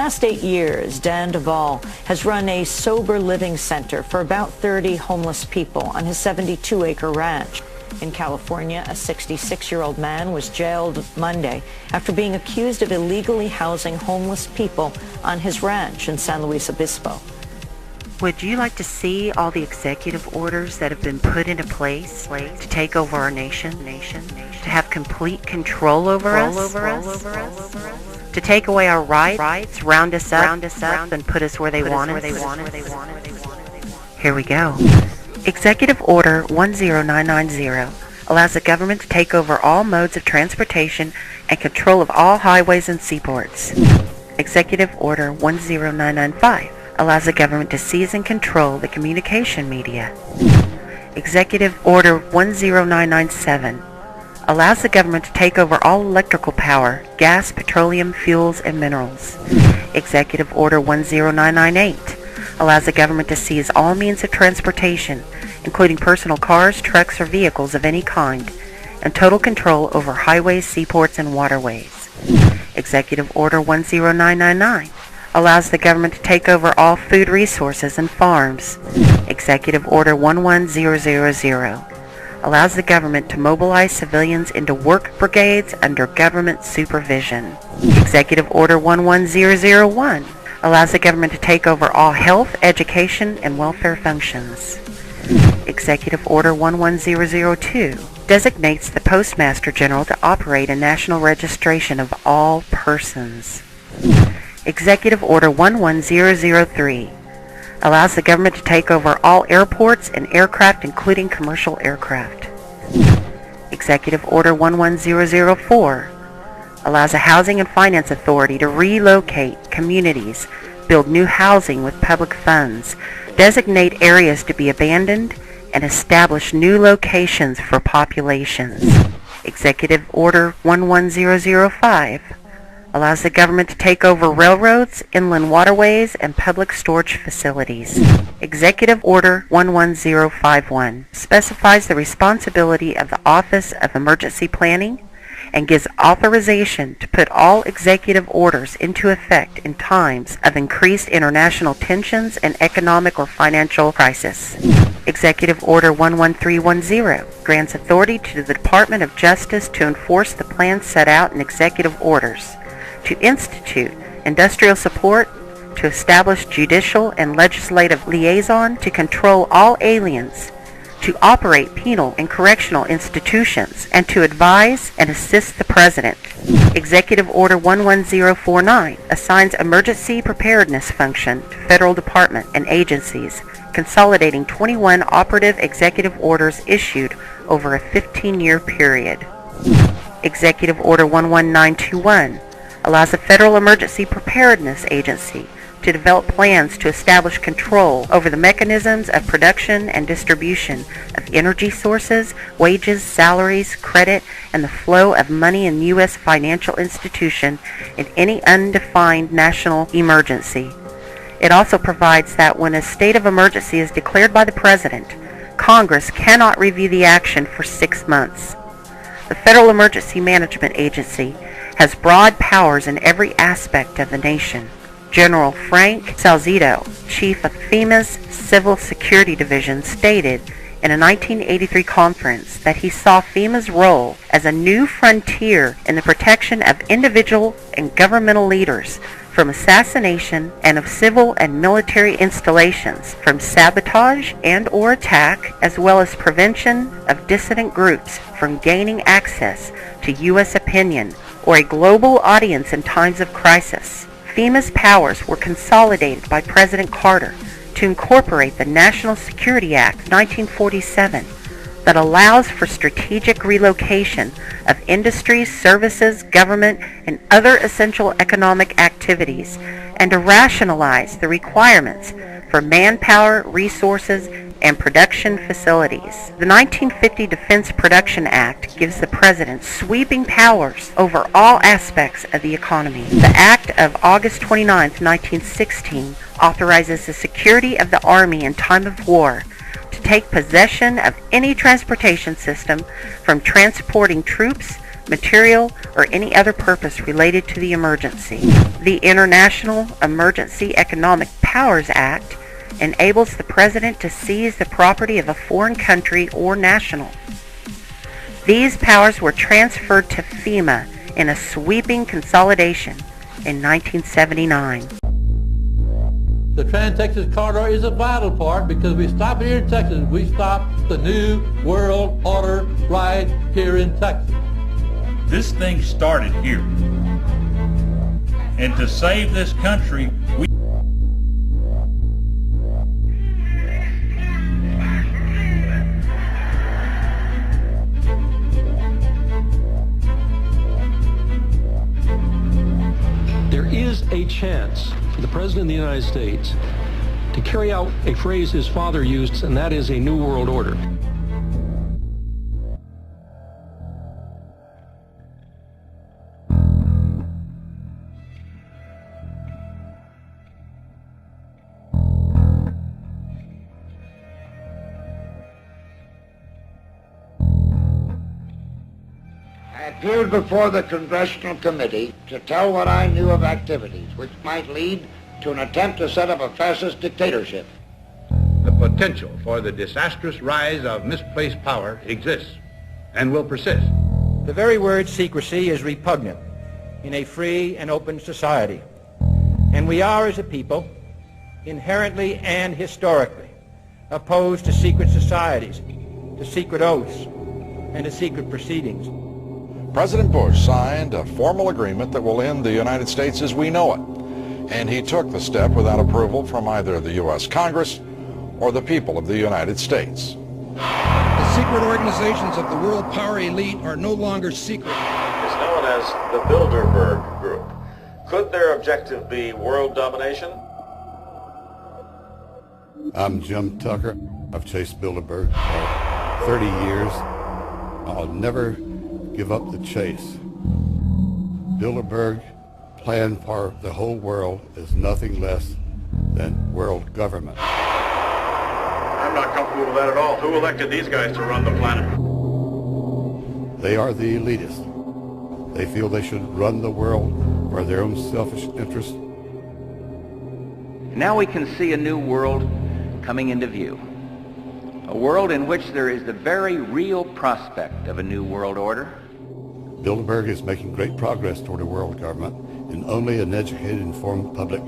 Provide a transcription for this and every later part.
Last 8 years, Dan Duvall has run a sober living center for about 30 homeless people on his 72-acre ranch. In California, a 66-year-old man was jailed Monday after being accused of illegally housing homeless people on his ranch in San Luis Obispo. Would you like to see all the executive orders that have been put into place to take over our nation, to have complete control over us, to take away our rights, round us up, and put us where they want us? Here we go. Executive Order 10990 allows the government to take over all modes of transportation and control of all highways and seaports. Executive Order 10995 allows the government to seize and control the communication media. Executive Order 10997 allows the government to take over all electrical power, gas, petroleum, fuels, and minerals. Executive Order 10998 allows the government to seize all means of transportation, including personal cars, trucks, or vehicles of any kind, and total control over highways, seaports, and waterways. Executive Order 10999 allows the government to take over all food resources and farms. Executive Order 11000 allows the government to mobilize civilians into work brigades under government supervision. Executive Order 11001 allows the government to take over all health, education, and welfare functions. Executive Order 11002 designates the Postmaster General to operate a national registration of all persons. Executive Order 11003 allows the government to take over all airports and aircraft, including commercial aircraft. Executive Order 11004 allows a housing and finance authority to relocate communities, build new housing with public funds, designate areas to be abandoned, and establish new locations for populations. Executive Order 11005 allows the government to take over railroads, inland waterways, and public storage facilities. Executive Order 11051 specifies the responsibility of the Office of Emergency Planning and gives authorization to put all executive orders into effect in times of increased international tensions and economic or financial crisis. Executive Order 11310 grants authority to the Department of Justice to enforce the plans set out in executive orders, to institute industrial support, to establish judicial and legislative liaison, to control all aliens, to operate penal and correctional institutions, and to advise and assist the President. Executive Order 11049 assigns emergency preparedness function to federal departments and agencies, consolidating 21 operative executive orders issued over a 15-year period. Executive Order 11921 allows the Federal Emergency Preparedness Agency to develop plans to establish control over the mechanisms of production and distribution of energy sources, wages, salaries, credit, and the flow of money in U.S. financial institution in any undefined national emergency. It also provides that when a state of emergency is declared by the President, Congress cannot review the action for 6 months. The Federal Emergency Management Agency has broad powers in every aspect of the nation. General Frank Salzito, chief of FEMA's Civil Security Division, stated in a 1983 conference that he saw FEMA's role as a new frontier in the protection of individual and governmental leaders from assassination and of civil and military installations, from sabotage and or attack, as well as prevention of dissident groups from gaining access to U.S. opinion or a global audience in times of crisis. FEMA's powers were consolidated by President Carter to incorporate the National Security Act of 1947 that allows for strategic relocation of industries, services, government, and other essential economic activities, and to rationalize the requirements for manpower, resources, and production facilities. The 1950 Defense Production Act gives the President sweeping powers over all aspects of the economy. The Act of August 29, 1916 authorizes the security of the Army in time of war to take possession of any transportation system from transporting troops material, or any other purpose related to the emergency. The International Emergency Economic Powers Act enables the President to seize the property of a foreign country or national. These powers were transferred to FEMA in a sweeping consolidation in 1979. The Trans-Texas Corridor is a vital part because we stop it here in Texas. We stop the New World Order right here in Texas. This thing started here. And to save this country, we... There is a chance for the President of the United States to carry out a phrase his father used, and that is a New World Order. I appeared before the Congressional Committee to tell what I knew of activities which might lead to an attempt to set up a fascist dictatorship. The potential for the disastrous rise of misplaced power exists and will persist. The very word secrecy is repugnant in a free and open society. And we are, as a people, inherently and historically opposed to secret societies, to secret oaths, and to secret proceedings. President Bush signed a formal agreement that will end the United States as we know it, and he took the step without approval from either the U.S. Congress or the people of the United States. The secret organizations of the world power elite are no longer secret. It's known as the Bilderberg Group. Could their objective be world domination? I'm Jim Tucker. I've chased Bilderberg for 30 years. I'll never give up the chase. Bilderberg plan for the whole world is nothing less than world government. I'm not comfortable with that at all. Who elected these guys to run the planet? They are the elitists. They feel they should run the world for their own selfish interests. Now we can see a new world coming into view. A world in which there is the very real prospect of a new world order. Bilderberg is making great progress toward a world government, and only an educated, informed public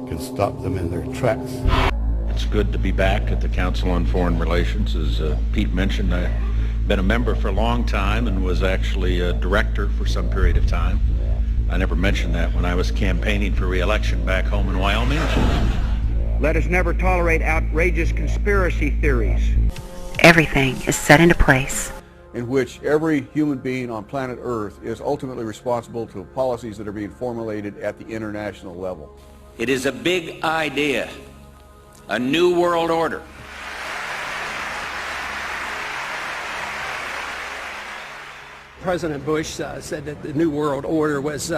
can stop them in their tracks. It's good to be back at the Council on Foreign Relations. As Pete mentioned, I've been a member for a long time and was actually a director for some period of time. I never mentioned that when I was campaigning for re-election back home in Wyoming. Let us never tolerate outrageous conspiracy theories. Everything is set into place. In which every human being on planet Earth is ultimately responsible to policies that are being formulated at the international level. It is a big idea, a new world order. President Bush said that the New World Order was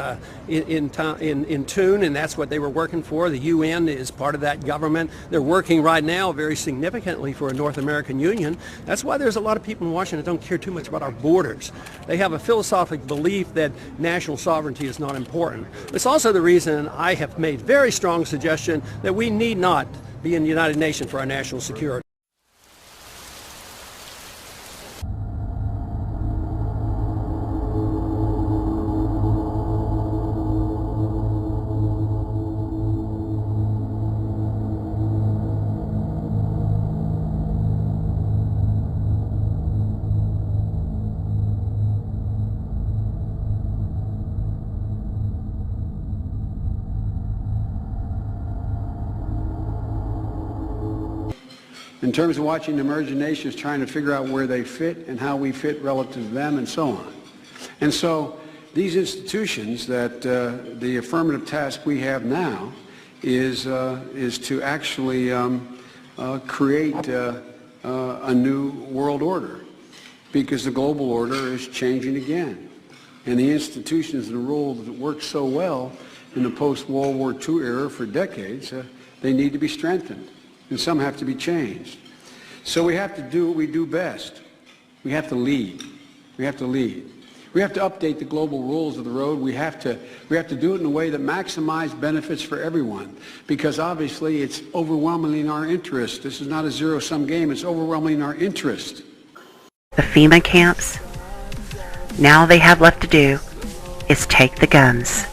in tune, and that's what they were working for. The UN is part of that government. They're working right now very significantly for a North American Union. That's why there's a lot of people in Washington that don't care too much about our borders. They have a philosophic belief that national sovereignty is not important. It's also the reason I have made very strong suggestion that we need not be in the United Nations for our national security. In terms of watching emerging nations trying to figure out where they fit and how we fit relative to them and so on. And so these institutions that the affirmative task we have now is to actually create a new world order, because the global order is changing again. And the institutions and the rules that worked so well in the post-World War II era for decades, they need to be strengthened. And some have to be changed. So we have to do what we do best. We have to lead. We have to lead. We have to update the global rules of the road. We have to do it in a way that maximizes benefits for everyone, because obviously it's overwhelmingly in our interest. This is not a zero-sum game. It's overwhelmingly in our interest. The FEMA camps, now all they have left to do is take the guns.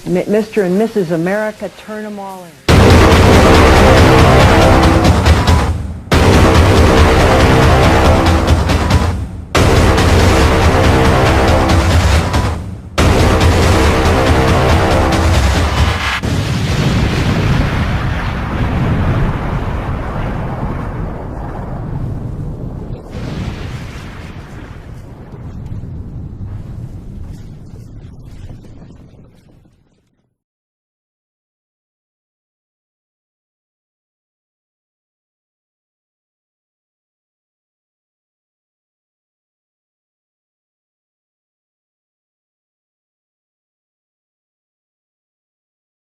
Mr. and Mrs. America, turn them all in.